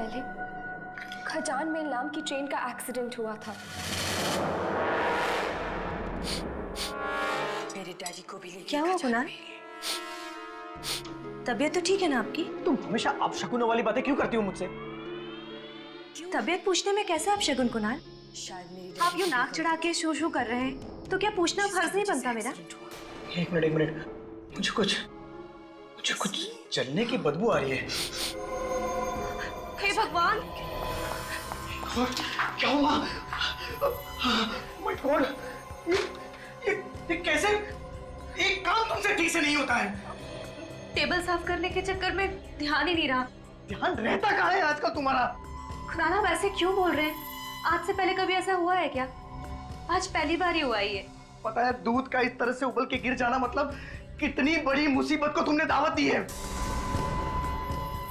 पहले खजान में नाम की ट्रेन का एक्सीडेंट हुआ था। मेरे डैडी को भी क्या हुआ कुणाल? तबीयत तो ठीक है ना आपकी? तुम हमेशा अपशकुनों वाली बातें क्यों करती हो मुझसे? तबीयत पूछने में कैसे अपशगुन कुणाल? शायद मेरी आप यूं नाक चढ़ा के शू शू कर रहे हैं तो क्या पूछना फर्ज नहीं बनता मेरा? एक मिनट, मुझे कुछ जलने की बदबू आ रही है। हे भगवान! क्या हुआ? My God! ये कैसे? एक काम तुमसे ठीक से नहीं होता है। टेबल साफ करने के चक्कर में ध्यान ही नहीं रहा। ध्यान रहता कहाँ है आजकल तुम्हारा? कुणाल आप ऐसे क्यों बोल रहे हैं? आज से पहले कभी ऐसा हुआ है क्या? आज पहली बार ही हुआ ही है। पता है दूध का इस तरह से उबल के गिर जाना मतलब कितनी बड़ी मुसीबत को तुमने दावत दी है।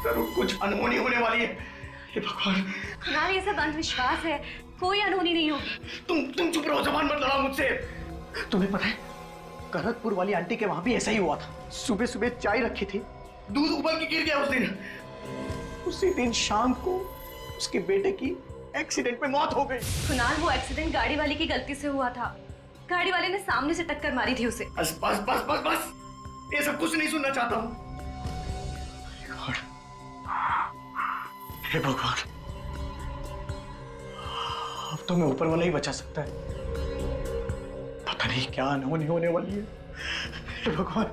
जरूर कुछ अनहोनी होने वाली है। हे भगवान! कुणाल ये सब अंधविश्वास है, कोई अनहोनी नहीं होगी। तुम चुप रहो, जबान मत लड़ाओ मुझसे। तुम्हें पता है करतपुर वाली आंटी के वहां भी ऐसा ही हुआ था। सुबह सुबह चाय रखी थी, दूध उबल के गिर गया उस दिन। उसी दिन शाम को उसके बेटे की एक्सीडेंट में मौत हो गई। कुणाल वो एक्सीडेंट गाड़ी वाले की गलती से हुआ था। गाड़ी वाले ने सामने से टक्कर मारी थी उसे। बस बस बस बस बस, ये सब कुछ नहीं सुनना चाहता हूँ। हे भगवान, अब तो मैं ऊपर वाला ही बचा सकता है। पता नहीं क्या अनहोनी होने वाली है। हे भगवान!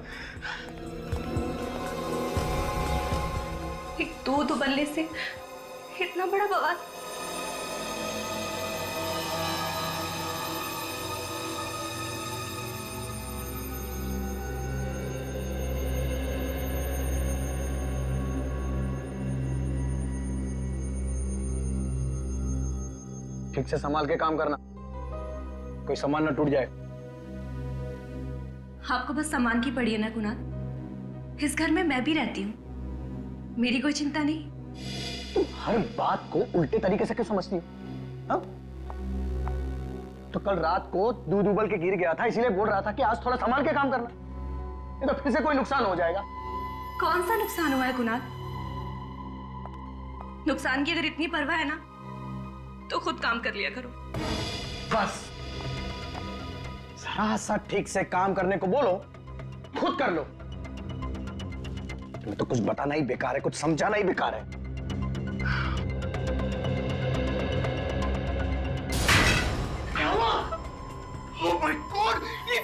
एक दूध उबलने से इतना बड़ा बवाल। ठीक से संभाल के काम करना, कोई सामान ना टूट जाए। आपको बस सामान की पड़ी है ना कुणाल? इस घर में मैं भी रहती हूँ, मेरी कोई चिंता नहीं। तुम हर बात को उल्टे तरीके से क्यों समझती हो? हाँ? तो कल रात को दूध उबल के गिर गया था, इसीलिए बोल रहा था कि आज थोड़ा संभाल के काम करना, नहीं तो फिर से कोई नुकसान हो जाएगा। कौन सा नुकसान हुआ है कुणाल? नुकसान की अगर इतनी परवाह है ना तो खुद काम कर लिया करो। बस जरा सा ठीक से काम करने को बोलो, खुद कर लो। तुम्हें तो कुछ बताना ही बेकार है, कुछ समझाना ही बेकार है। क्या हुआ? Oh my God! ये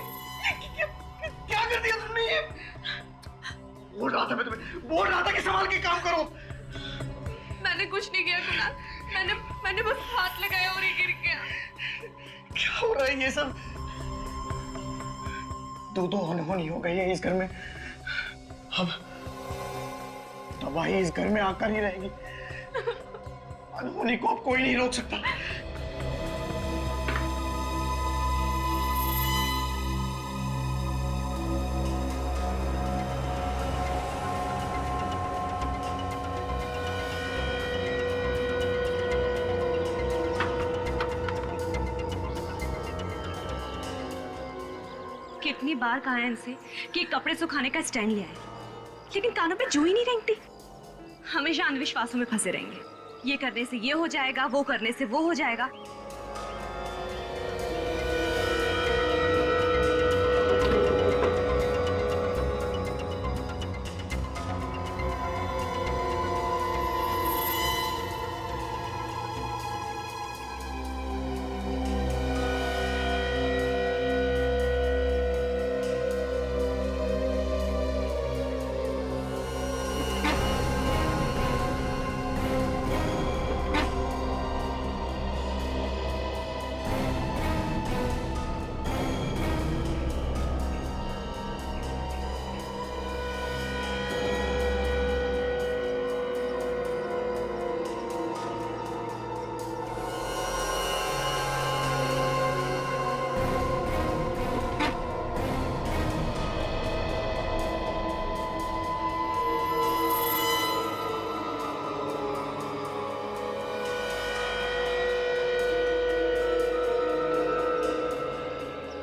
क्या कर दिया तुमने? ये बोल रहा था मैं तुम्हें, बोल रहा था कि संभाल के काम करो। मैंने कुछ नहीं किया कुणाल, मैंने बस हाथ लगाया और ये गिर गया। क्या हो रहा है ये सब? दो अनहोनी हो गई है इस घर में। अब तबाही इस घर में आकर ही रहेगी। अनहोनी को अब कोई नहीं रोक सकता। कितनी बार कहा है इनसे कि कपड़े सुखाने का स्टैंड ले आए, लेकिन कानों पे जू ही नहीं रेंगती। हमेशा अंधविश्वासों में फंसे रहेंगे। ये करने से ये हो जाएगा, वो करने से वो हो जाएगा।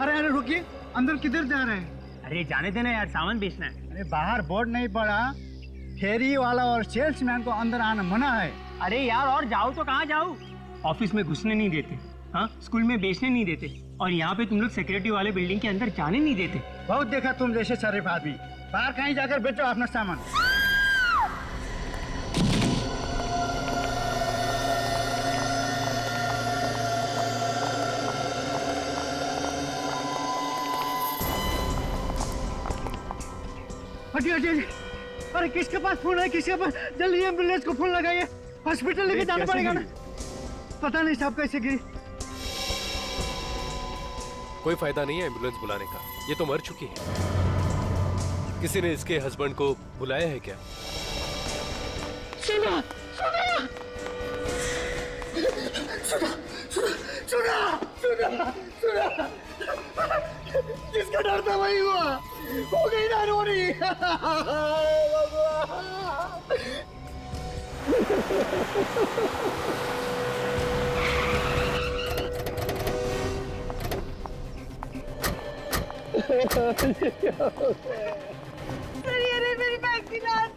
अरे रुकिए, अंदर किधर जा रहे हैं? अरे जाने देना यार, सामान बेचना है। अरे बाहर बोर्ड नहीं पड़ा, फेरी वाला और सेल्समैन को अंदर आना मना है। अरे यार और जाओ तो कहाँ जाओ? ऑफिस में घुसने नहीं देते, हाँ, स्कूल में बेचने नहीं देते, और यहाँ पे तुम लोग सिक्योरिटी वाले बिल्डिंग के अंदर जाने नहीं देते। बहुत देखा तुम जैसे शरीफ आदमी, बाहर कहीं जाकर बेचो अपना सामान। हटिए हटिए। अरे किसके पास फोन है, किसके पास? जल्दी एम्बुलेंस को फोन लगाइए, हॉस्पिटल लेके जाना पड़ेगा ना। पता नहीं साहब कैसे गिरी। कोई फायदा नहीं है एम्बुलेंस बुलाने का, ये तो मर चुकी है। किसी ने इसके हस्बैंड को बुलाया है क्या? सुना सुना सुना सुना सुना, जिसका डर था वही हुआ, हो गई ना रोनी। अरे मेरी बैग की लाश।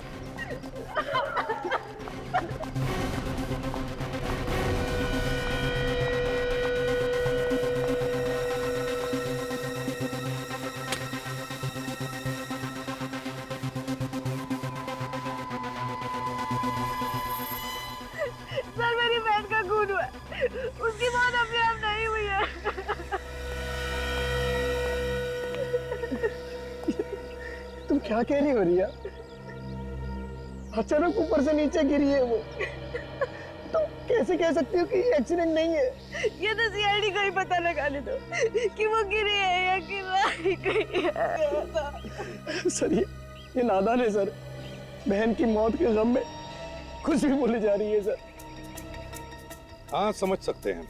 सर मेरी बहन का खून हुआ, उसकी मौत अपने आप नहीं हुई है। तुम क्या कह रही हो रिया? अचानक ऊपर से नीचे गिरी है वो, तो कैसे कह सकती हो कि ये एक्सीडेंट नहीं है? ये तो सीआईडी को ही पता लगाने दो कि वो गिरी है या गिरी गई है। सर ये नादान है सर, बहन की मौत के गम में कुछ भी बोली जा रही है सर। हाँ समझ सकते हैं,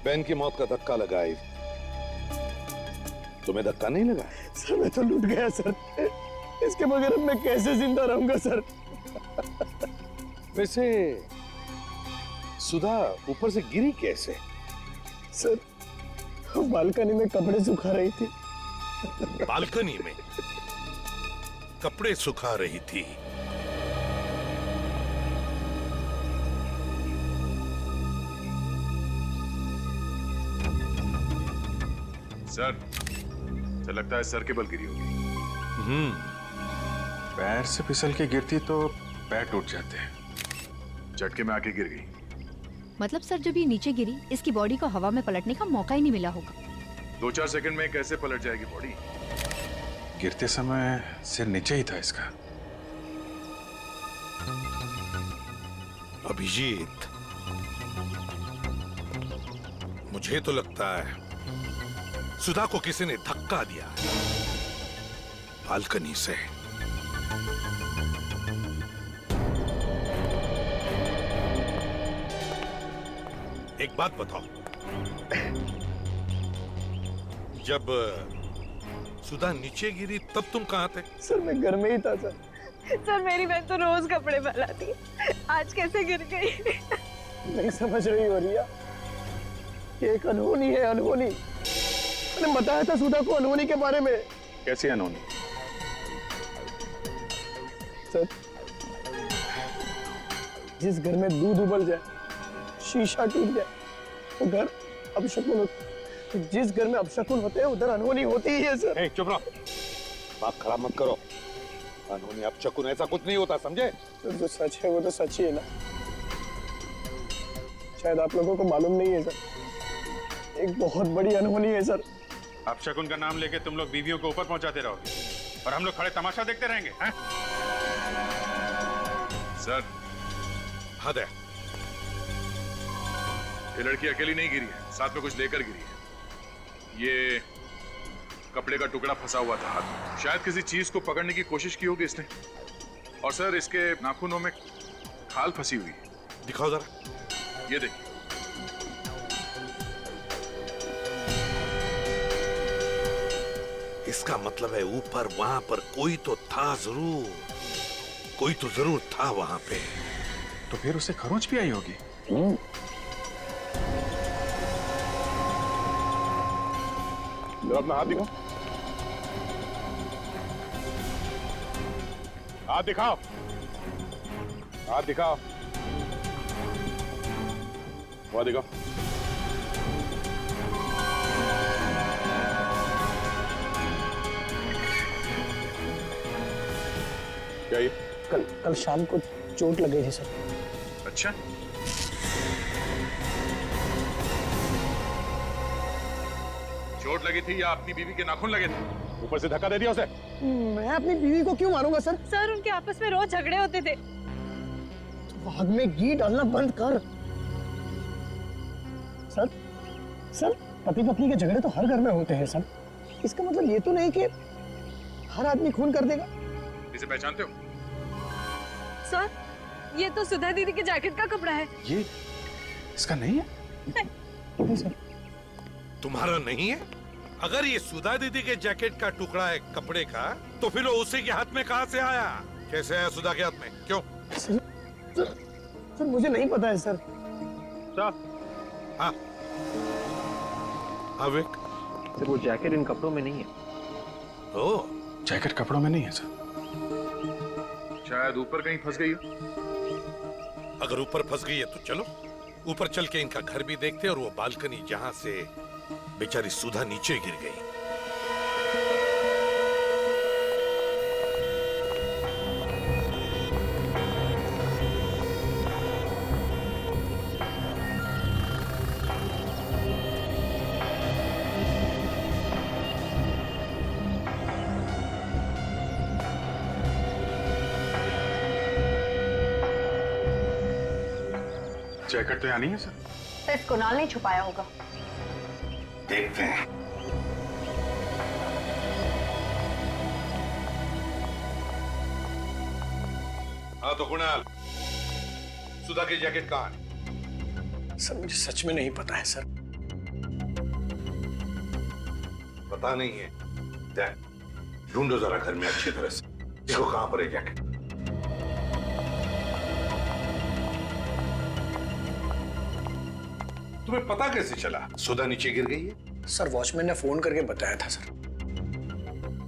बहन की मौत का धक्का लगा है। तुम्हें धक्का नहीं लगा? सर मैं तो लूट गया सर, इसके बगैर अब मैं कैसे जिंदा रहूंगा सर? वैसे सुधा ऊपर से गिरी कैसे? सर बालकनी में कपड़े सुखा रही थी। बालकनी में कपड़े सुखा रही थी? सर, तो लगता है सर के बल गिरी होगी। पैर से फिसल के गिरती तो पैर टूट जाते हैं, झटके में आके गिर गई। मतलब सर जब ये नीचे गिरी, इसकी बॉडी को हवा में पलटने का मौका ही नहीं मिला होगा। 2-4 सेकंड में कैसे पलट जाएगी बॉडी? गिरते समय सिर नीचे ही था इसका। अभिजीत, मुझे तो लगता है सुधा को किसी ने धक्का दिया बालकनी से। एक बात बताओ, जब सुधा नीचे गिरी तब तुम कहां थे? सर मैं घर में ही था सर। सर मेरी बहन तो रोज कपड़े फैलाती है, आज कैसे गिर गई? नहीं समझ रही हो रिया, ये एक अनहोनी है, अनहोनी। मैंने बताया था सुधा को अनहोनी के बारे में। कैसी अनहोनी? सर जिस घर में दूध उबल जाए, शीशा टूट जाए, वो घर अपशकुन होता है। जिस घर में अपशकुन होते हैं उधर अनहोनी होती ही है सर। चुप रहो, बात खराब मत करो। अनहोनी अपशकुन ऐसा कुछ नहीं होता, समझे? सर जो सच है वो तो सच ही है ना, शायद आप लोगों को मालूम नहीं है सर, एक बहुत बड़ी अनहोनी है सर। अपशकुन का नाम लेके तुम लोग बीवियों को ऊपर पहुंचाते रहोगे और हम लोग खड़े तमाशा देखते रहेंगे, हैं? सर, हद है। ये लड़की अकेली नहीं गिरी है, साथ में कुछ लेकर गिरी है। ये कपड़े का टुकड़ा फंसा हुआ था हाथ में, शायद किसी चीज को पकड़ने की कोशिश की होगी इसने। और सर इसके नाखूनों में खाल फंसी हुई है। दिखाओ जरा। ये देखिए। इसका मतलब है ऊपर वहां पर कोई तो था जरूर, कोई तो जरूर था वहां पे। तो फिर उसे खरोंच भी आई होगी। अपना हाथ दिखाओ, हाथ दिखाओ, हाथ दिखाओ। वहां देखो। क्या ये? कल शाम को चोट लग गई थी सर। अच्छा, चोट लगी थी या अपनी बीवी के नाखून लगे थे? ऊपर से धक्का दे दिया उसे। मैं अपनी बीवी को क्यों मारूंगा सर? सर उनके आपस में रोज झगड़े होते थे। तो आग में घी डालना बंद कर। सर पति पत्नी के झगड़े तो हर घर में होते हैं सर। इसका मतलब ये तो नहीं कि हर आदमी खून कर देगा। इसे पहचानते हो? सर ये तो सुधा दीदी के जैकेट का कपड़ा है। ये इसका नहीं है? नहीं सर। तुम्हारा नहीं है? अगर ये सुधा दीदी के जैकेट का टुकड़ा है कपड़े का, तो फिर वो उसी के हाथ में कहां से आया? कैसे आया सुधा के हाथ में? क्यों? सर मुझे नहीं पता है सर। हाँ विक, सर वो जैकेट इन कपड़ों में नहीं है। ओ, जैकेट कपड़ों में नहीं है सर। शायद ऊपर कहीं फंस गई हो। अगर ऊपर फंस गई है तो चलो ऊपर चल के इनका घर भी देखते और वो बालकनी जहां से बेचारी सुधा नीचे गिर गई। जैकेट तो यहाँ नहीं है सर। सिर्फ कुणाल ने छुपाया होगा। देखते हैं। हाँ तो कुणाल, सुधा की जैकेट कहाँ है? सर मुझे सच में नहीं पता है सर। पता नहीं है? देख, ढूंढो जरा घर में अच्छी तरह से, देखो कहाँ पर है जैकेट। तुम्हें पता कैसे चला सुधा नीचे गिर गई है? सर वॉचमैन ने फोन करके बताया था सर।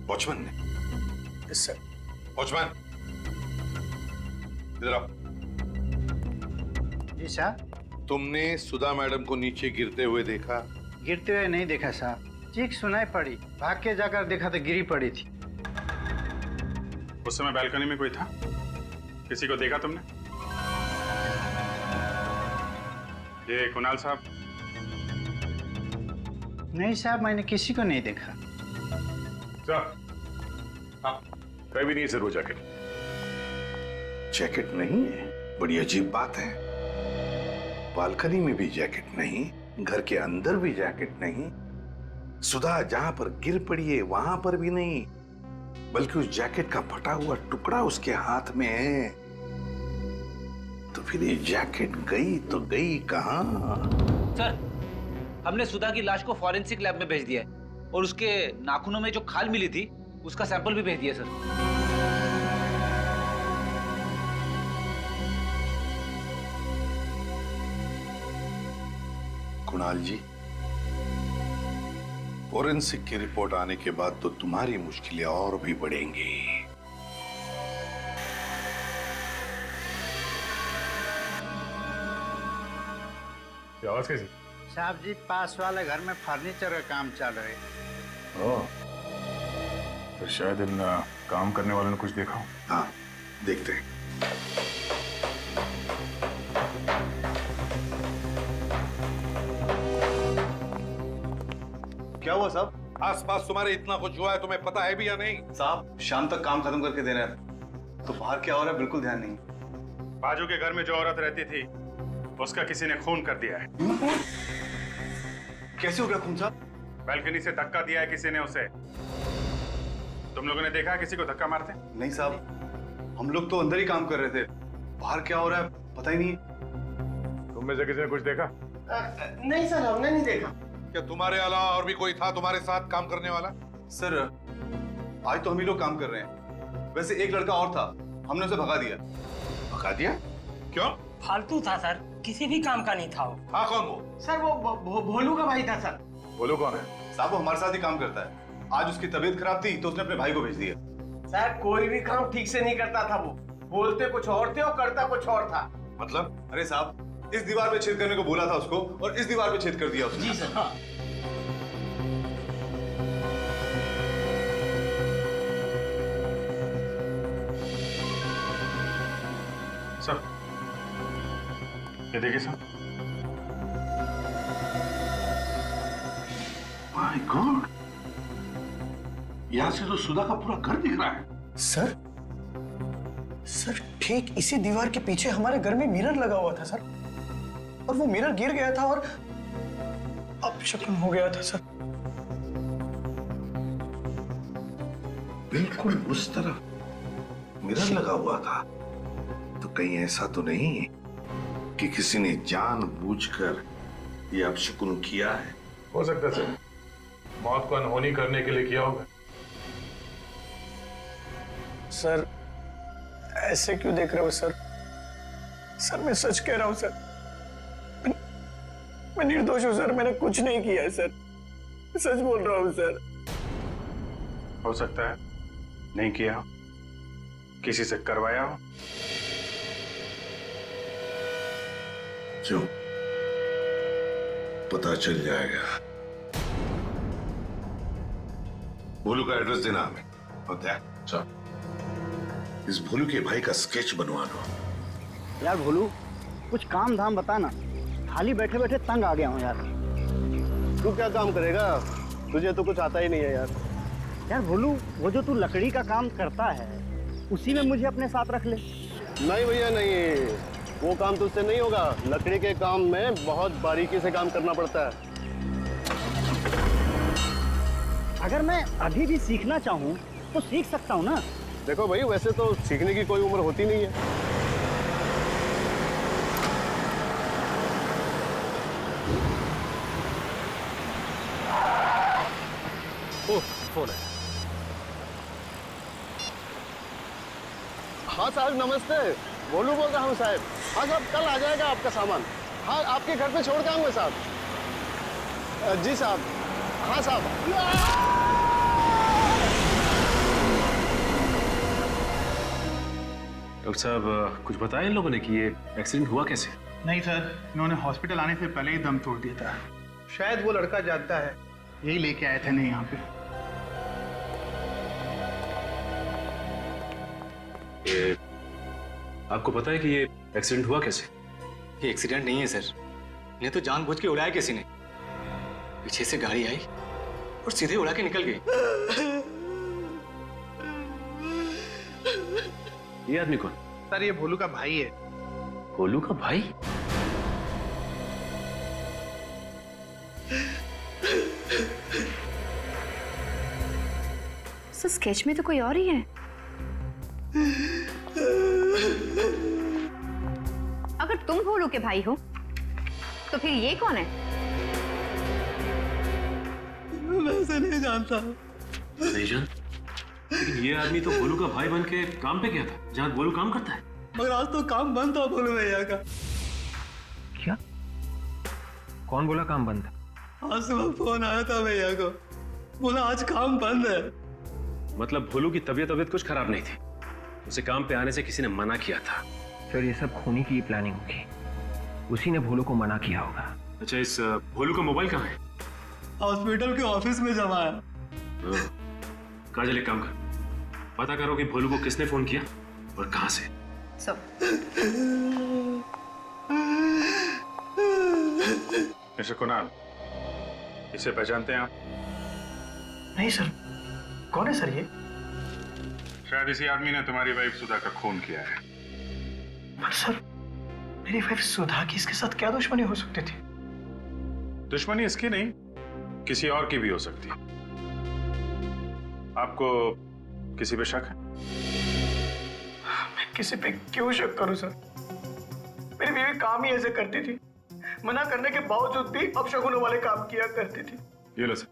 वॉचमैन ने? Yes sir. वॉचमैन इधर आओ। जी साहब। तुमने सुधा मैडम को नीचे गिरते हुए देखा? गिरते हुए नहीं देखा साहब, चीख सुनाई पड़ी, भाग के जाकर देखा तो गिरी पड़ी थी। उस समय बालकनी में कोई था? किसी को देखा तुमने? ये कुणाल साहब? नहीं साहब, मैंने किसी को नहीं देखा। हाँ, कहीं भी नहीं सर वो जैकेट। जैकेट नहीं है? बड़ी अजीब बात है। बालकनी में भी जैकेट नहीं, घर के अंदर भी जैकेट नहीं, सुधा जहां पर गिर पड़ी है वहां पर भी नहीं, बल्कि उस जैकेट का फटा हुआ टुकड़ा उसके हाथ में है। तो फिर ये जैकेट गई तो गई कहां? सर, हमने सुधा की लाश को फॉरेंसिक लैब में भेज दिया है और उसके नाखूनों में जो खाल मिली थी उसका सैंपल भी भेज दिया सर। कुणाल जी, फॉरेंसिक की रिपोर्ट आने के बाद तो तुम्हारी मुश्किलें और भी बढ़ेंगी। आवाज कैसी? साहब जी, पास वाले घर में फर्नीचर का काम चल रहा है। ओह, तो शायद इन काम करने वालों ने कुछ देखा हो। हाँ, देखते हैं। क्या हुआ साहब? आसपास तुम्हारे इतना कुछ हुआ है, तुम्हें पता है भी या नहीं? साहब, शाम तक काम खत्म करके देना है, तो बाहर क्या हो रहा है बिल्कुल ध्यान नहीं। बाजू के घर में जो औरत रहती थी उसका किसी ने खून कर दिया है। कैसे हो गया खून साहब? बालकनी से धक्का दिया है किसी ने उसे। तुम लोगों ने देखा किसी को धक्का मारते? नहीं साहब, हम लोग तो अंदर ही काम कर रहे थे, बाहर क्या हो रहा है पता ही नहीं। तुम में से किसी ने कुछ देखा? नहीं सर, हमने नहीं देखा। क्या तुम्हारे अलावा और भी कोई था तुम्हारे साथ काम करने वाला? सर, आज तो हम ही लोग काम कर रहे हैं, वैसे एक लड़का और था, हमने उसे भगा दिया। भगा दिया? क्यों? फालतू था सर, किसी भी काम का नहीं था वो। हाँ, कौन वो? सर वो भोलू का भाई था सर। भोलू कौन है? साहब, वो हमारे साथ ही काम करता है। आज उसकी तबीयत खराब थी तो उसने अपने भाई को भेज दिया। सर कोई भी काम ठीक से नहीं करता था वो, बोलते कुछ और थे और करता कुछ और था। मतलब? अरे साहब, इस दीवार पे छेद करने को बोला था उसको और इस दीवार पे छेद कर दिया उसने। जी सर। हाँ। सर ये देखिए सर। माय गॉड, यहां से तो सुधा का पूरा घर दिख रहा है। सर सर ठीक इसी दीवार के पीछे हमारे घर में मिरर लगा हुआ था सर, और वो मिरर गिर गया था और अपशकुन हो गया था सर। बिल्कुल उस तरफ मिरर लगा हुआ था, तो कहीं ऐसा तो नहीं कि किसी ने जानबूझकर ये अपशकुन किया है? हो सकता है सर, मौत को अनहोनी करने के लिए किया होगा। सर ऐसे क्यों देख रहे हो सर? सर मैं सच कह रहा हूं सर, मैं निर्दोष हूं सर, मैंने कुछ नहीं किया है सर, सच बोल रहा हूं सर। हो सकता है नहीं किया हो, किसी से करवाया हो। जो पता चल जाएगा। भोलू का एड्रेस देना हमें। होता है चल, इस भोलू के भाई का स्केच बनवा लो। यार भोलू कुछ काम धाम बता ना, खाली बैठे बैठे तंग आ गया हूँ यार। तू क्या काम करेगा, तुझे तो कुछ आता ही नहीं है यार। यार भोलू वो जो तू लकड़ी का काम करता है उसी में मुझे अपने साथ रख ले। नहीं भैया नहीं, वो काम तुझसे नहीं होगा। लकड़ी के काम में बहुत बारीकी से काम करना पड़ता है। अगर मैं अभी भी सीखना चाहूँ तो सीख सकता हूँ ना। देखो भाई, वैसे तो सीखने की कोई उम्र होती नहीं है। ओह फोन है। हाँ साहब नमस्ते, भोलू बोल रहा हूँ साहब। हाँ साहब कल आ जाएगा आपका सामान। हाँ आपके घर पे छोड़ के आऊंगा साहब। जी साहब। हाँ साहब। डॉक्टर साहब कुछ बताया इन लोगों ने कि ये एक्सीडेंट हुआ कैसे? नहीं सर, इन्होंने हॉस्पिटल आने से पहले ही दम तोड़ दिया था। शायद वो लड़का जानता है, यही लेके आए थे नहीं यहाँ पे। ये आपको पता है कि ये एक्सीडेंट हुआ कैसे? ये एक्सीडेंट नहीं है सर, इन्हें तो जानबूझ के उड़ाया किसी ने। पीछे से गाड़ी आई और सीधे उड़ा के निकल गई। ये आदमी कौन? सर ये भोलू का भाई है। भोलू का भाई? सर स्केच में तो कोई और ही है। अगर तुम भोलू के भाई हो तो फिर ये कौन है? मैं इसे नहीं जानता। नहीं जानता? लेकिन ये आदमी तो भोलू का भाई बन के काम पे गया था जहाँ भोलू काम करता है। मगर आज तो काम बंद था भोलू भैया का। क्या? कौन बोला काम बंद था? आज सुबह फोन आया था भैया को, बोला आज काम बंद है। मतलब भोलू की तबीयत कुछ खराब नहीं थी, उसे काम पे आने से किसी ने मना किया था। सर ये सब खूनी की प्लानिंग होगी, उसी ने भोलू को मना किया होगा। अच्छा इस भोलू का मोबाइल कहाँ है? हॉस्पिटल के ऑफिस में जमा है। काजल एक काम कर, पता करो कि भोलू को किसने फोन किया और कहां से। मिस्टर कुणाल, इसे पहचानते हैं आप? नहीं सर, कौन है सर ये? शायद इसी आदमी ने तुम्हारी वाइफ सुधा का खून किया है। पर सर मेरी वाइफ सुधा की इसके साथ क्या दुश्मनी हो सकती थी? दुश्मनी इसकी नहीं, किसी और की भी हो सकती है। आपको किसी पे शक है? मैं किसी पे क्यों शक करूं सर? मेरी बीवी काम ही ऐसे करती थी, मना करने के बावजूद भी अपशगुनों वाले काम किया करती थी। ये लो सर,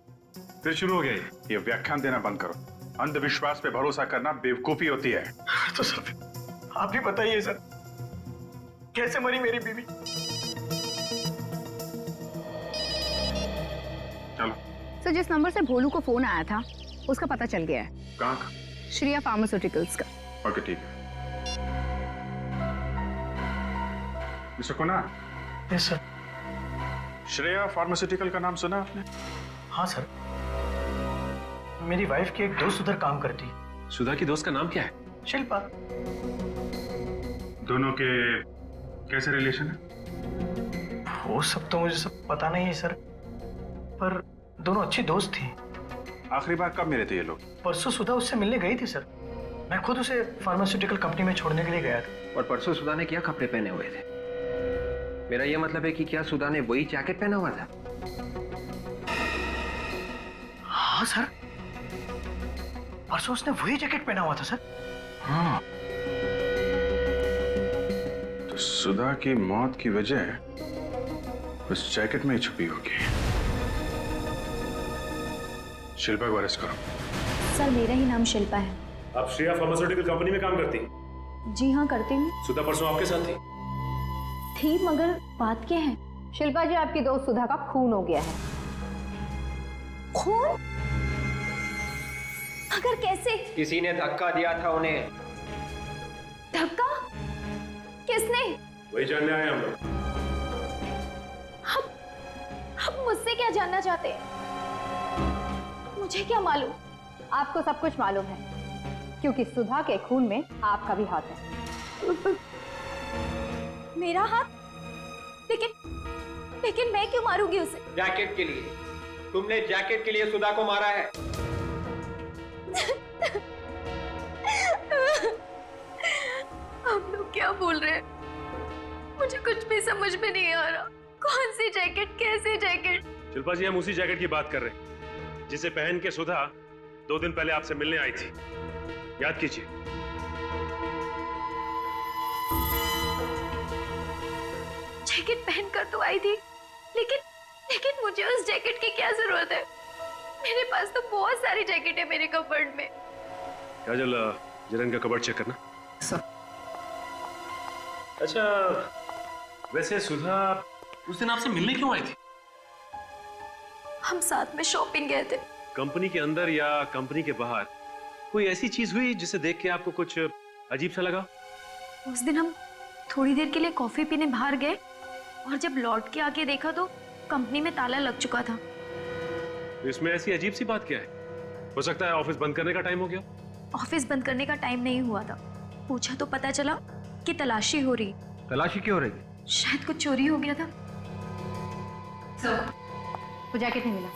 फिर शुरू हो गया ये व्याख्यान देना बंद करो। अंधविश्वास पे भरोसा करना बेवकूफी होती है। तो सर आप ही बताइए सर, कैसे मरी मेरी बीवी? चलो। सर जिस नंबर से भोलू को फोन आया था उसका पता चल गया है। कहाँ का? श्रेया फार्मास्यूटिकल्स का। ओके ठीक है। Mister Kunal, yes sir. Shreya pharmaceutical का नाम सुना आपने? हाँ सर, मेरी वाइफ की एक दोस्त उधर काम करती है। सुधा की दोस्त का नाम क्या है? शिल्पा। दोनों के कैसे रिलेशन है? वो सब तो मुझे सब पता नहीं है सर, पर दोनों अच्छी दोस्त थी। आखिरी बार कब मिले थे ये लोग? परसों सुधा उससे मिलने गई थी सर। मैं खुद उसे फार्मास्यूटिकल कंपनी में छोड़ने के लिए गया था। और परसों सुधा ने क्या कपड़े पहने हुए थे? मेरा यह मतलब है कि क्या सुधा ने वही जैकेट पहना हुआ था? हाँ सर, परसों उसने वही जैकेट पहना हुआ था सर। हाँ। तो सुधा की मौत की वजह उस जैकेट में ही छुपी होगी। शिल्पा को अरेस्ट करो। सर मेरा ही नाम शिल्पा है। आप श्रेया फार्मास्यूटिकल कंपनी में काम करती? जी हाँ करती हूँ। सुधा परसों आपके साथ थी मगर बात क्या है? शिल्पा जी, आपकी दोस्त सुधा का खून हो गया है। खून? मगर कैसे? किसी ने धक्का दिया था उन्हें। धक्का? किसने? वही जानने आए हम लोग। आप मुझसे क्या जानना चाहते हैं? मुझे क्या मालूम? आपको सब कुछ मालूम है, क्योंकि सुधा के खून में आपका भी हाथ है। मेरा हाथ? लेकिन मैं क्यों मारूंगी उसे? जैकेट के लिए। तुमने जैकेट के लिए सुधा को मारा है। आप लोग क्या बोल रहे हैं? मुझे कुछ भी समझ में नहीं आ रहा। कौन सी जैकेट, कैसे जैकेट? शिल्पा जी, हम उसी जैकेट की बात कर रहे हैं जिसे पहन के सुधा 2 दिन पहले आपसे मिलने आई थी। याद कीजिए। जैकेट पहनकर तो आई थी, लेकिन मुझे उस जैकेट की क्या जरूरत है? मेरे पास तो बहुत सारी जैकेट है मेरे कपबोर्ड में। काजल, जरा इनका कबर्ड चेक करना। अच्छा, वैसे सुधा उस दिन आपसे मिलने क्यों आई थी? हम साथ में शॉपिंग गए थे। कंपनी के अंदर या कंपनी के बाहर कोई ऐसी चीज हुई जिसे देख के आपको कुछ अजीब सा लगा? उस दिन हम थोड़ी देर के लिए कॉफी पीने बाहर गए और जब लौट के आके देखा तो कंपनी में ताला लग चुका था। तो इसमें ऐसी अजीब सी बात क्या है? हो सकता है ऑफिस बंद करने का टाइम हो गया। ऑफिस बंद करने का टाइम नहीं हुआ था। पूछा तो पता चला कि तलाशी हो रही। तलाशी क्यों हो रही? शायद कुछ चोरी हो गया था। वो जैकेट नहीं मिला।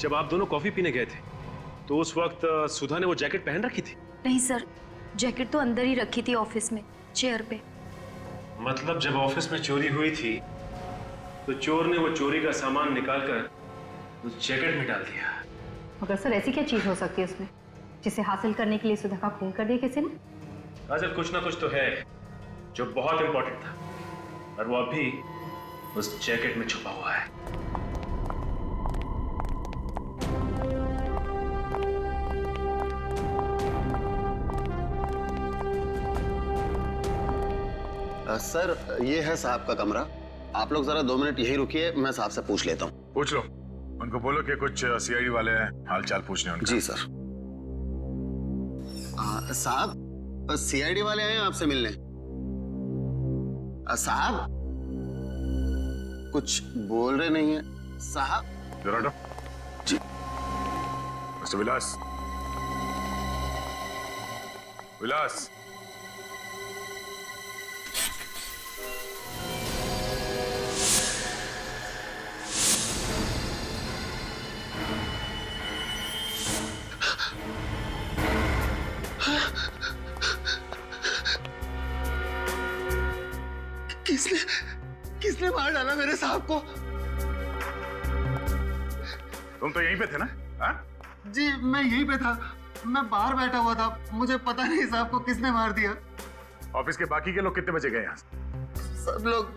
जब आप दोनों कॉफी पीने गए थे तो उस वक्त सुधा ने वो जैकेट पहन रखी थी? नहीं सर, जैकेट तो अंदर ही रखी थी ऑफिस में, चेयर पे। मतलब जब ऑफिस में चोरी हुई थी तो चोर ने वो चोरी का सामान निकालकर उस जैकेट में डाल दिया। मगर सर ऐसी क्या चीज हो सकती है उसमें जिसे हासिल करने के लिए सुधा का खून कर दिया किसी ने? काजल, कुछ ना कुछ तो है जो बहुत इंपॉर्टेंट था और वो अभी उस जैकेट में छुपा हुआ है। सर, ये है साहब का कमरा। आप लोग जरा 2 मिनट यहीं रुकिए, मैं साहब से पूछ लेता हूँ। पूछ लो, उनको बोलो कि कुछ सीआईडी वाले हाल चाल पूछने उनका। जी सर। साहब, सीआईडी वाले आए हैं आपसे मिलने। साहब कुछ बोल रहे नहीं है साहब। जरा हटो। जी। मिस्टर विलास, विलास, किसने मार डाला मेरे साहब को? तुम तो यहीं पे थे ना? हाँ? जी मैं यहीं पे था, मैं बाहर बैठा हुआ था, मुझे पता नहीं साहब को किसने मार दिया। ऑफिस के बाकी के लोग कितने बजे गए यहाँ? सब लोग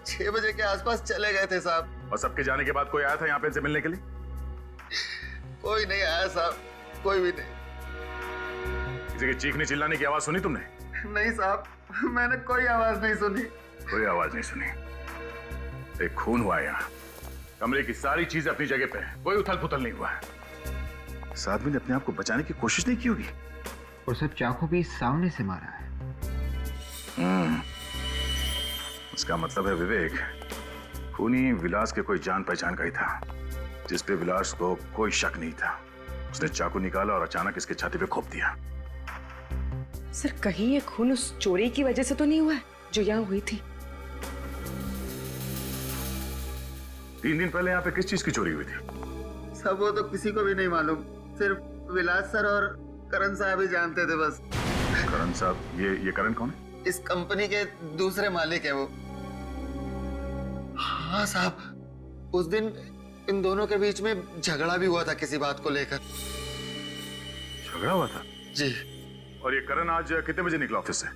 6 बजे के आसपास चले गए थे साहब। और सबके जाने के बाद कोई आया था यहाँ पे इनसे मिलने के लिए? कोई नहीं आया साहब, कोई भी नहीं। किसी के चीखने चिल्लाने की आवाज सुनी तुमने? नहीं साहब, मैंने कोई आवाज नहीं सुनी। कोई आवाज नहीं सुनी। एक खून हुआ यहाँ, कमरे की सारी चीजें अपनी जगह पे है, कोई उथल पुथल नहीं हुआ है। इस आदमी ने अपने आप को बचाने की कोशिश नहीं की होगी। और सब चाकू भी सामने से मारा है। इसका मतलब है विवेक, खूनी विलास के कोई जान पहचान का ही था, जिस पे विलास को कोई शक नहीं था। उसने चाकू निकाला और अचानक इसके छाती पे घोंप दिया। सर कहीं ये खून उस चोरी की वजह से तो नहीं हुआ है जो यहाँ हुई थी? 3 दिन पहले यहाँ पे किस चीज की चोरी हुई थी? सब वो तो किसी को भी नहीं मालूम, सिर्फ विलास सर और करण साहब ही जानते थे बस। करण साहब? ये करण कौन है? इस कंपनी के दूसरे मालिक है वो। हाँ साहब, उस दिन इन दोनों के बीच में झगड़ा भी हुआ था किसी बात को लेकर। झगड़ा हुआ था? जी। और ये करण आज कितने बजे निकला ऑफिस से?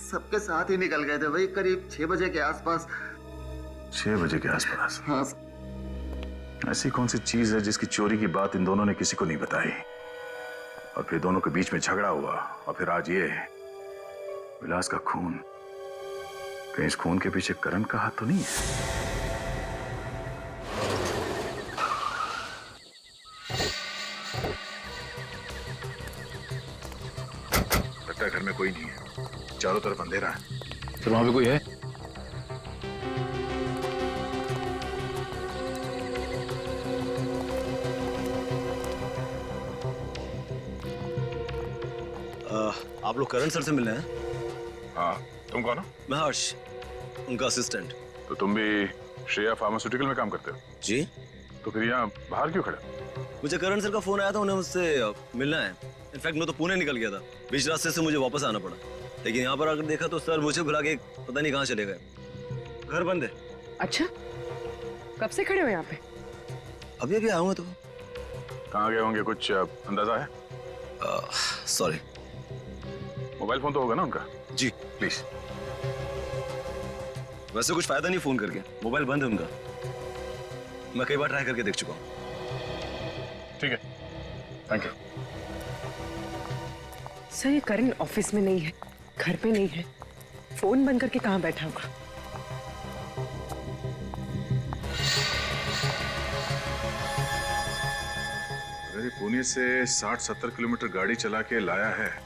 सबके साथ ही निकल गए थे, वही करीब 6 बजे के आसपास। 6 बजे के आसपास? हाँ। ऐसी कौन सी चीज है जिसकी चोरी की बात इन दोनों ने किसी को नहीं बताई, और फिर दोनों के बीच में झगड़ा हुआ, और फिर आज ये विलास का खून? कहीं इस खून के पीछे करण का हाथ तो नहीं है? लगता है घर में कोई नहीं है, चारों तरफ अंधेरा है। फिर वहां पे कोई है? आप लोग करण सर से मिलने हैं? हाँ, तुम कौन हो? मैं हर्ष, उनका असिस्टेंट। तो तुम भी श्रेया फार्मास्यूटिकल में काम करते हो? जी। तो फिर यहाँ बाहर क्यों खड़े? मुझे करण सर का फोन आया था, उन्हें मुझसे मिलना है। इनफैक्ट मैं तो पुणे निकल गया था, बीच रास्ते से मुझे वापस आना पड़ा, लेकिन यहाँ पर आकर देखा तो सर मुझे भुला के पता नहीं कहाँ चले गए। घर बंद है। अच्छा, कब से खड़े हो यहाँ पे? अभी अभी आऊंगा। तो कहाँ गए होंगे, कुछ अंदाजा है? सॉरी। मोबाइल फोन तो होगा ना उनका? जी। प्लीज। वैसे कुछ फायदा नहीं फोन करके, मोबाइल बंद है उनका। मैं कई बार ट्राई करके देख चुका हूँ। ठीक है, थैंक यू। सर ये करण ऑफिस में नहीं है, घर पे नहीं है, फोन बंद करके कहाँ बैठा होगा? अगर ये पुणे से 60-70 किलोमीटर गाड़ी चला के लाया है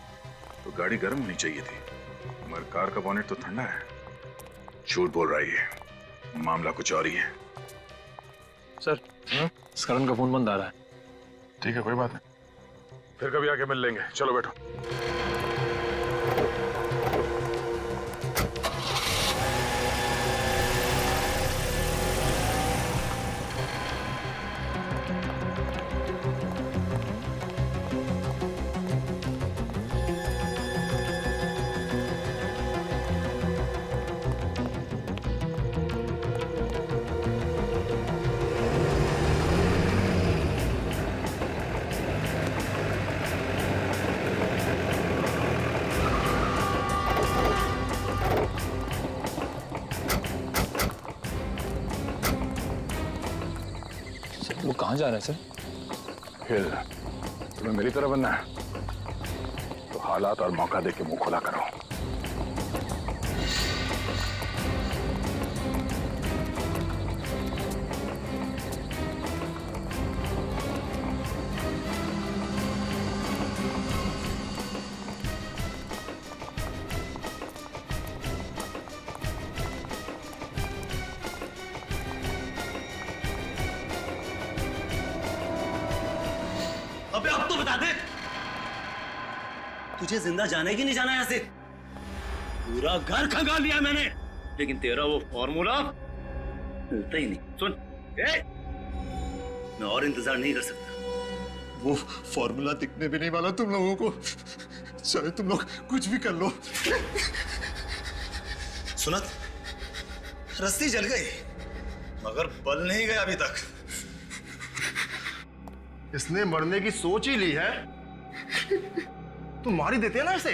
तो गाड़ी गर्म होनी चाहिए थी, मगर कार का बॉनेट तो ठंडा है। झूठ बोल रही है, मामला कुछ और ही है। सर, इस करण का फोन बंद आ रहा है। ठीक है, कोई बात नहीं, फिर कभी आके मिल लेंगे। चलो बैठो। वो कहाँ जा रहे हैं सर? फिर तुम्हें मेरी तरह बनना है तो हालात और मौका देख के मुंह खुला करो। अबे अब तो बता दे, तुझे जिंदा जाने की नहीं जाना यहाँ से? पूरा घर खंगाल लिया मैंने, लेकिन तेरा वो फॉर्मूला मिलता ही नहीं। सुन, मैं और इंतजार नहीं कर सकता। वो फॉर्मूला दिखने भी नहीं वाला तुम लोगों को, चाहे तुम लोग कुछ भी कर लो। सुनत, रस्सी जल गई मगर बल नहीं गया अभी तक। इसने मरने की सोच ही ली है, तुम मार ही देते हैं ना इसे।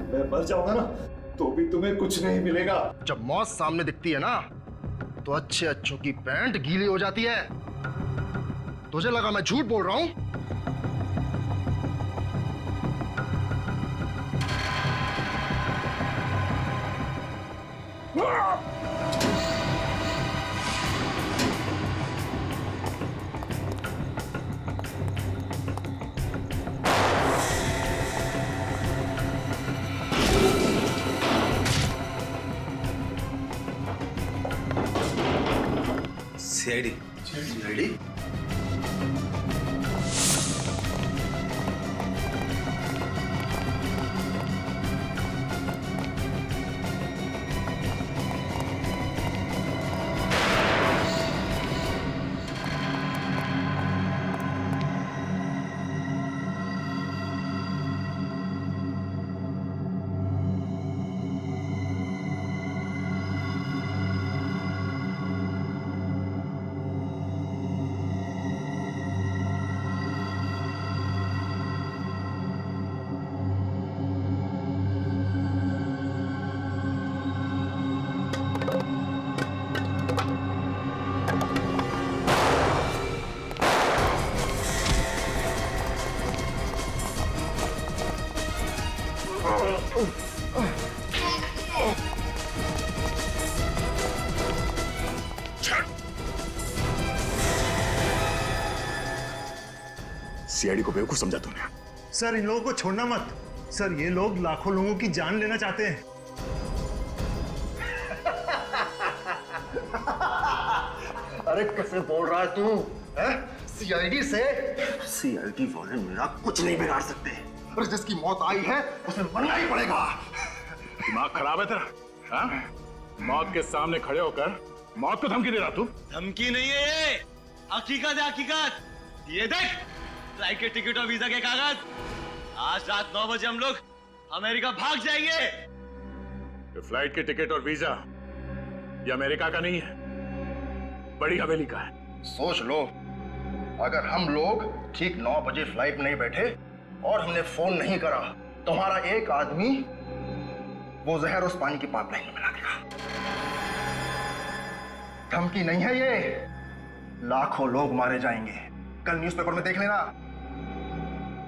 मैं मर जाऊंगा ना तो भी तुम्हें कुछ नहीं मिलेगा। जब मौत सामने दिखती है ना तो अच्छे अच्छों की पैंट गीली हो जाती है। तुझे लगा मैं झूठ बोल रहा हूं? सीआईडी। सीआईडी? सीआईडी को बेवकूफ समझा तूने। सर इन लोगों को छोड़ना मत। सर ये लोग लाखों लोगों की जान लेना चाहते हैं। अरे कैसे बोल रहा है तू? सीआईडी से? सीआईडी वाले मेरा कुछ नहीं बिगाड़ सकते। और जिसकी मौत आई है उसे मरना ही पड़ेगा। दिमाग खराब है तेरा? हाँ? मौत के सामने खड़े होकर मौत को धमकी दे रहा तू? धमकी नहीं है ये, हकीकत है हकीकत। ये देख फ्लाइट के टिकट और वीजा के कागज। आज रात 9 बजे हम लोग अमेरिका भाग जाएंगे। ये फ्लाइट के टिकट और वीजा ये अमेरिका का नहीं है, बड़ी हवेली का है। सोच लो, अगर हम लोग ठीक 9 बजे फ्लाइट में नहीं बैठे और हमने फोन नहीं करा तो हमारा एक आदमी वो जहर उस पानी की पाइपलाइन में मिला देगा। धमकी नहीं है ये, लाखों लोग मारे जाएंगे। कल न्यूज़पेपर में देख लेना।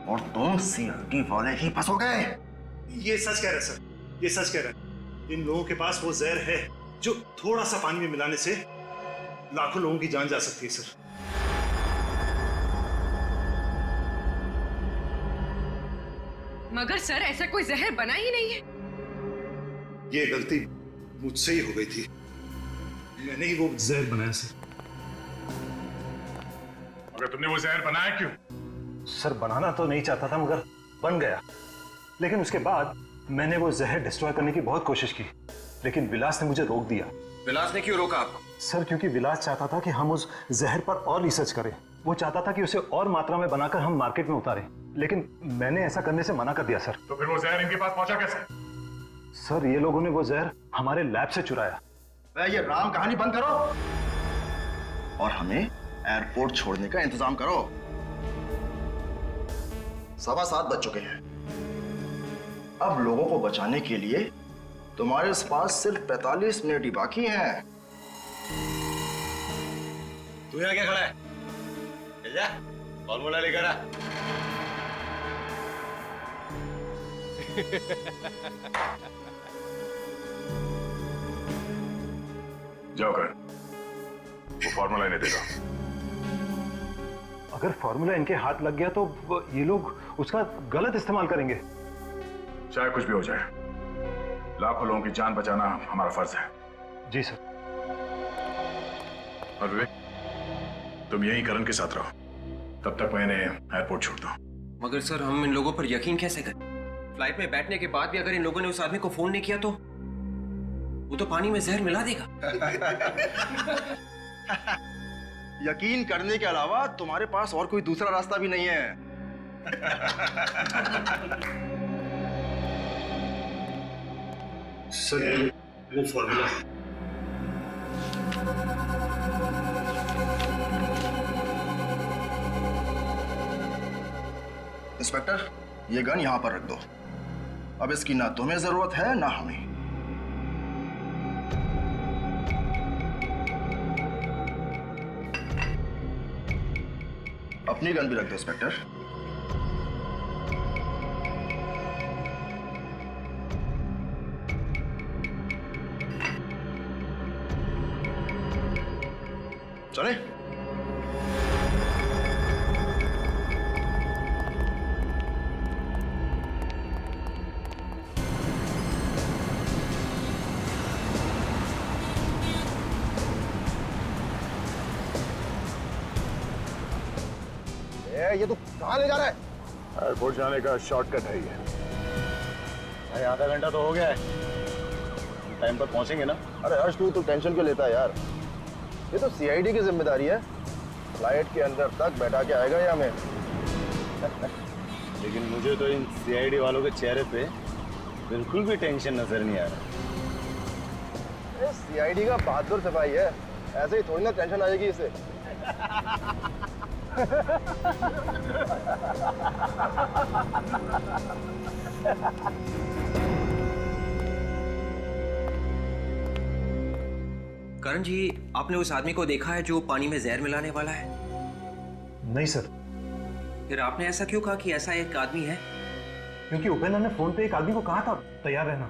और तुम सीआईडी वाले ही फंसोगे। ये सच कह रहे सर, ये सच कह रहे। इन लोगों के पास वो जहर है जो थोड़ा सा पानी में मिलाने से लाखों लोगों की जान जा सकती है सर। मगर सर ऐसा कोई जहर बना ही नहीं है। ये गलती मुझसे ही हो गई थी, मैंने ही वो जहर बनाया सर। मगर तुमने वो जहर बनाया क्यों? सर बनाना तो नहीं चाहता था मगर बन गया। लेकिन उसके बाद मैंने वो जहर डिस्ट्रॉय करने की बहुत कोशिश की, लेकिन विलास ने मुझे रोक दिया। विलास ने क्यों रोका आपको? सर क्योंकि विलास चाहता था कि हम उस जहर पर और रिसर्च करें। वो चाहता था कि उसे और मात्रा में बनाकर हम मार्केट में उतारें, लेकिन मैंने ऐसा करने से मना कर दिया सर। तो फिर वो जहर इनके पास पहुंचा कैसे? सर ये लोगों ने वो जहर हमारे लैब से चुराया। ये राम कहानी बंद करो और हमें एयरपोर्ट छोड़ने का इंतजाम करो। 7:15 बज चुके हैं। अब लोगों को बचाने के लिए तुम्हारे पास सिर्फ 45 मिनट ही बाकी हैं। तू यहाँ क्या खड़ा है? जा फॉर्मूला लेकर आ। जाओ कर, वो फॉर्मूला इन्हें देगा। अगर फॉर्मूला इनके हाथ लग गया तो ये लोग उसका गलत इस्तेमाल करेंगे। चाहे कुछ भी हो जाए, लाखों लोगों की जान बचाना हमारा फर्ज है। जी सर। और विवेक, तुम यहीं करण के साथ रहो, तब तक मैं इन्हें एयरपोर्ट छोड़ दूं। मगर सर हम इन लोगों पर यकीन कैसे करें? फ्लाइट में बैठने के बाद भी अगर इन लोगों ने उस आदमी को फोन नहीं किया तो वो तो पानी में जहर मिला देगा। यकीन करने के अलावा तुम्हारे पास और कोई दूसरा रास्ता भी नहीं है। सर वो फॉर्मूला इंस्पेक्टर, ये गन यहां पर रख दो। अब इसकी ना तुम्हें जरूरत है ना हमें। अपनी गन भी रख दो इंस्पेक्टर। चले। ये तू कहाँ ले जा रहा है? एयरपोर्ट जाने का शॉर्टकट है ये। भाई आधा घंटा तो हो गया है, टाइम पर पहुंचेंगे ना? अरे हर्ष तू तो टेंशन क्यों लेता है यार? ये तो सीआईडी की जिम्मेदारी है। फ्लाइट के अंदर तक बैठा के आएगा ये हमें। लेकिन मुझे तो इन सीआईडी वालों के चेहरे पे बिल्कुल भी टेंशन नजर नहीं आ रहा। सीआईडी का बहादुर सिपाही है, ऐसे ही थोड़ी ना टेंशन आएगी इसे। करण जी, आपने उस आदमी को देखा है जो पानी में जहर मिलाने वाला है? नहीं सर। फिर आपने ऐसा क्यों कहा कि ऐसा एक आदमी है? क्योंकि उपेंद्र ने फोन पे एक आदमी को कहा था तैयार रहना।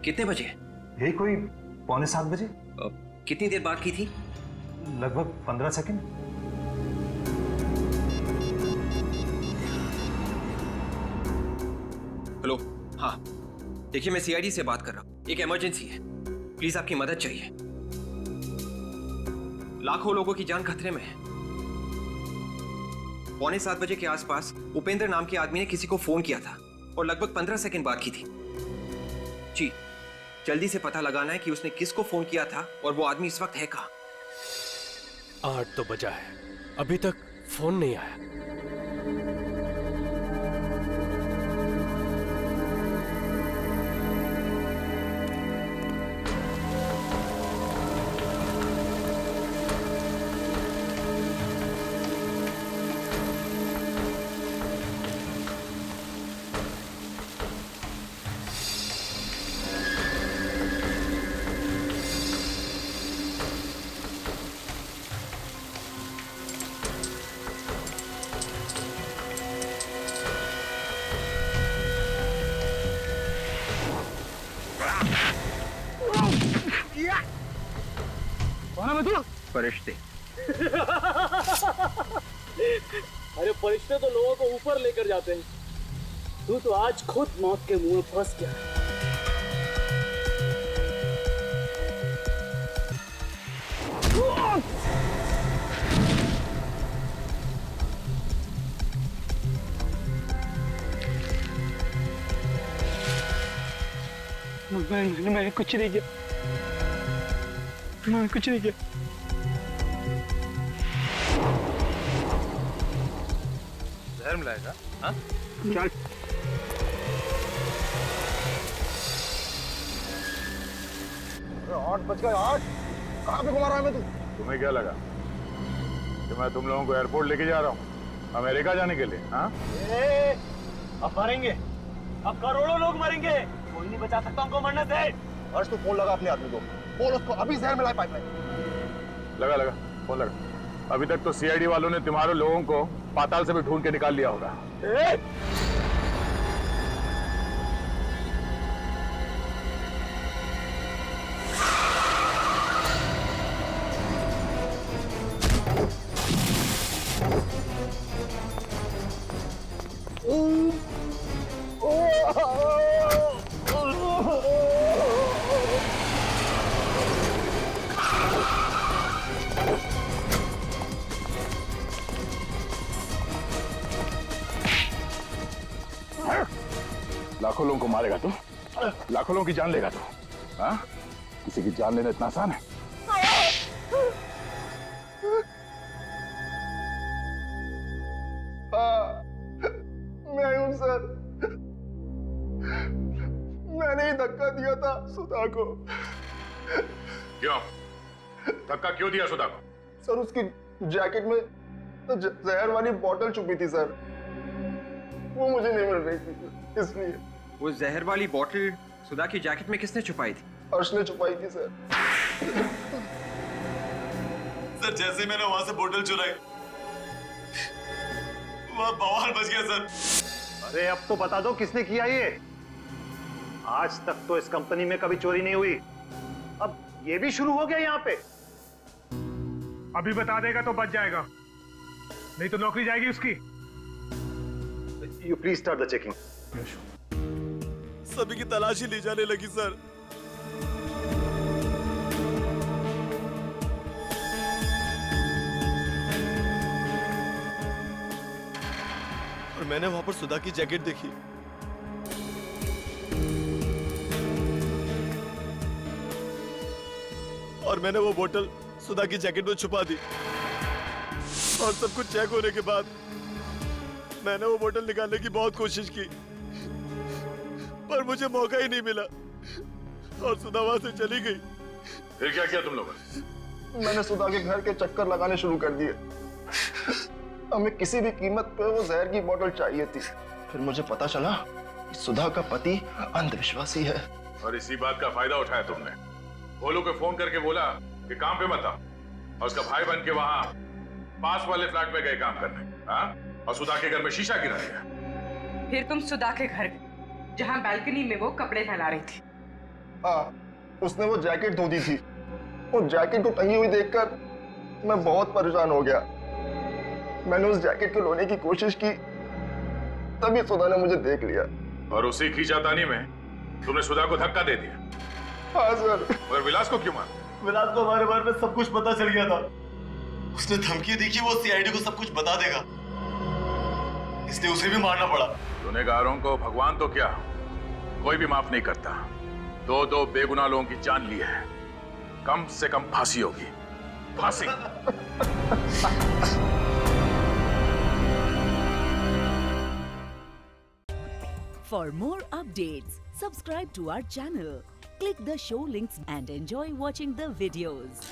कितने बजे? यही कोई 6:45 बजे। कितनी देर बात की थी? लगभग 15 सेकंड। हेलो, हाँ देखिए, मैं सीआईडी से बात कर रहा हूँ। एक इमरजेंसी है, प्लीज आपकी मदद चाहिए। लाखों लोगों की जान खतरे में है। 6:45 बजे के आसपास उपेंद्र नाम के आदमी ने किसी को फोन किया था और लगभग 15 सेकंड बात की थी। जी, जल्दी से पता लगाना है कि उसने किसको फोन किया था और वो आदमी इस वक्त है कहाँ। 8 तो बजा है, अभी तक फोन नहीं आया। फरिश्ते। अरे फरिश्ते तो लोगों को ऊपर लेकर जाते हैं, तू तो आज खुद मौत के मुंह में फंस गया। मैंने कुछ नहीं किया, मैंने कुछ नहीं किया। जहर मिलाएगा? हाँ? चल। आठ बज गए, 8 कहाँ पे घुमा रहा है मैं? तू तुम्हें क्या लगा कि मैं तुम लोगों को एयरपोर्ट लेके जा रहा हूँ अमेरिका जाने के लिए? हाँ? अब मरेंगे, अब करोड़ों लोग मरेंगे, कोई नहीं बचा सकता हमको मरने से। हर्ष तू फोन लगा अपने आदमी को, बोल उसको अभी जहर मिलाए पाइपलाइन। लगा फोन लगा। अभी तक तो सीआईडी वालों ने तुम्हारे लोगों को पाताल से भी ढूंढ के निकाल लिया होगा। लाखों लोगों को मारेगा तू, लाखों लोगों की जान लेगा तू। हाँ? किसी की जान लेना इतना आसान है? मैं हूं सर, मैंने ही धक्का दिया था सुधा को। क्यों धक्का क्यों दिया सुधा को? सर उसकी जैकेट में जहर वाली बोतल छुपी थी सर, वो मुझे नहीं मिल रही थी इसलिए। वो जहर वाली बोतल सुधा की जैकेट में किसने छुपाई थी? हर्ष ने छुपाई थी सर। सर जैसे मैंने वहां से बोतल चुराई, बवाल बच गया सर। अरे अब तो बता दो किसने किया ये। आज तक तो इस कंपनी में कभी चोरी नहीं हुई, अब ये भी शुरू हो गया यहाँ पे। अभी बता देगा तो बच जाएगा, नहीं तो नौकरी जाएगी उसकी। You please start the checking. सभी की तलाशी ली जाने लगी सर। और मैंने वहां पर सुधा की जैकेट देखी। और मैंने वो बोतल सुधा की जैकेट में छुपा दी। और सब कुछ चेक होने के बाद मैंने वो बोतल निकालने की बहुत कोशिश की, पर मुझे मौका ही नहीं मिला और सुधा वहां से चली गई। फिर क्या किया तुम लोगों ने? मैंने सुधा के घर के चक्कर लगाने शुरू कर दिए। हमें किसी भी कीमत पे वो जहर की बोतल चाहिए थी। फिर मुझे पता चला कि सुधा का पति अंधविश्वासी है। और इसी बात का फायदा उठाया तुमने। भोलू को फोन करके बोला कि काम पे मत आओ, और उसका भाई बन के वहां पास वाले फ्लैट में गए काम करने। हाँ? और सुधा के घर में शीशा गिरा दिया। फिर तुम सुधा के घर गए जहां बालकनी में वो कपड़े फैला रही थी। हाँ, उसने वो जैकेट धो दी थी। वो जैकेट को टंगी हुई देखकर मैं बहुत परेशान हो गया। मैंने उस जैकेट को लोने की कोशिश की, तभी सुधा ने मुझे देख लिया। और उसी खींचातानी में तुमने सुधा को धक्का दे दिया। हाँ सर। और विलास को क्यों मारा? विलास को हमारे बारे में सब कुछ पता चल गया था। उसने धमकी दी कि वो सीआईडी को सब कुछ बता देगा, इसलिए उसे भी मारना पड़ा। गुनहगारों को भगवान तो क्या, कोई भी माफ नहीं करता। दो बेगुनाह लोगों की जान ली है, कम से कम फांसी होगी। फांसी। For more updates, subscribe to our channel, click the show links and enjoy watching the videos.